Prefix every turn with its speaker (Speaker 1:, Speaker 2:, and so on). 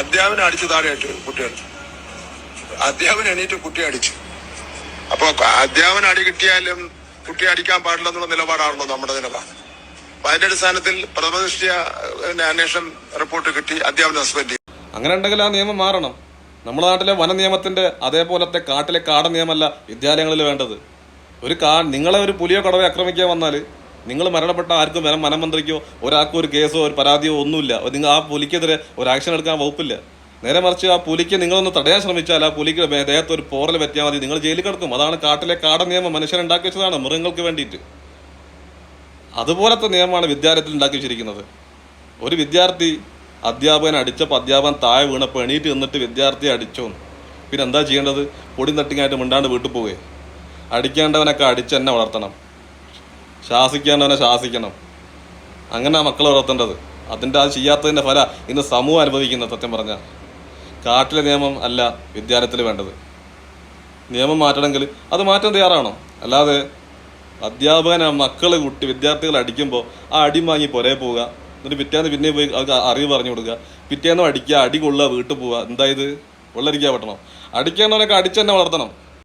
Speaker 1: അധ്യാപനം അടിച്ചു താഴെയിട്ട് കുട്ടികൾ, അധ്യാപനം എണീറ്റ് കുട്ടിയെ അടിച്ചു. അപ്പൊ അധ്യാപനം അടി കിട്ടിയാലും കുട്ടിയെ അടിക്കാൻ പാടില്ലെന്നുള്ള നിലപാടാണല്ലോ നമ്മുടെ നിലപാട്. അപ്പൊ അതിന്റെ അടിസ്ഥാനത്തിൽ പ്രഥമദൃഷ്ട്യ അന്വേഷണം റിപ്പോർട്ട് കിട്ടി, അധ്യാപനം സസ്പെൻഡ് ചെയ്തു.
Speaker 2: അങ്ങനെ ഉണ്ടെങ്കിൽ ആ നിയമം മാറണം. നമ്മുടെ നാട്ടിലെ വന നിയമത്തിന്റെ അതേപോലത്തെ കാട്ടിലെ കാട നിയമമല്ല വിദ്യാലയങ്ങളിൽ വേണ്ടത്. നിങ്ങളെ ഒരു പുലിയോ കടവയോ ആക്രമിക്കാൻ വന്നാൽ നിങ്ങൾ മരണപ്പെട്ട ആർക്കും വനമന്ത്രിക്കോ ഒരാൾക്കും ഒരു കേസോ ഒരു പരാതിയോ ഒന്നുമില്ല. നിങ്ങൾ ആ പുലിക്കെതിരെ ഒരു ആക്ഷൻ എടുക്കാൻ വകുപ്പില്ല. നേരെ മറിച്ച് ആ പുലിക്ക് നിങ്ങളൊന്ന് തടയാൻ ശ്രമിച്ചാൽ ആ പുലിക്ക് ദേഹത്ത് ഒരു പോറൽ പറ്റിയാൽ മതി, നിങ്ങൾ ജയിലിൽ കിടക്കും. അതാണ് കാട്ടിലെ കാട നിയമം. മനുഷ്യരുണ്ടാക്കി വെച്ചതാണ് മൃഗങ്ങൾക്ക് വേണ്ടിയിട്ട്. അതുപോലത്തെ നിയമമാണ് വിദ്യാലയത്തിൽ ഉണ്ടാക്കി വെച്ചിരിക്കുന്നത്. ഒരു വിദ്യാർത്ഥി അധ്യാപകൻ അടിച്ചപ്പോൾ അധ്യാപകൻ താഴെ വീണപ്പോൾ എണീറ്റ് നിന്നിട്ട് വിദ്യാർത്ഥിയെ അടിച്ചോ, പിന്നെ എന്താ ചെയ്യേണ്ടത്? പൊടി തട്ടിങ്ങായിട്ട് മിണ്ടാണ്ട് വീട്ടിൽ പോവേ? അടിക്കേണ്ടവനൊക്കെ അടിച്ച് തന്നെ വളർത്തണം, ശാസിക്കേണ്ടവനെ ശാസിക്കണം. അങ്ങനെ ആ മക്കളെ വളർത്തേണ്ടത്. അത് ചെയ്യാത്തതിൻ്റെ ഫലം ഇന്ന് സമൂഹം അനുഭവിക്കുന്നത്. സത്യം പറഞ്ഞാൽ കാട്ടിലെ നിയമം അല്ല വിദ്യാലയത്തിൽ വേണ്ടത്. നിയമം മാറ്റണമെങ്കിൽ അത് മാറ്റാൻ തയ്യാറാണോ? അല്ലാതെ അധ്യാപകൻ മക്കൾ വിദ്യാർത്ഥികൾ അടിക്കുമ്പോൾ ആ അടി വാങ്ങി പുറകെ പോവുക, എന്നിട്ട് പിറ്റേന്ന് പിന്നെ പോയി അറിവ് പറഞ്ഞു കൊടുക്കുക, പിറ്റേന്നും അടിക്കുക, അടി കൊള്ളുക, വീട്ടിൽ പോവുക. എന്തായത് വെള്ളരിക്കാൻ പറ്റണം? അടിക്കേണ്ടവനൊക്കെ അടിച്ച് തന്നെ വളർത്തണം.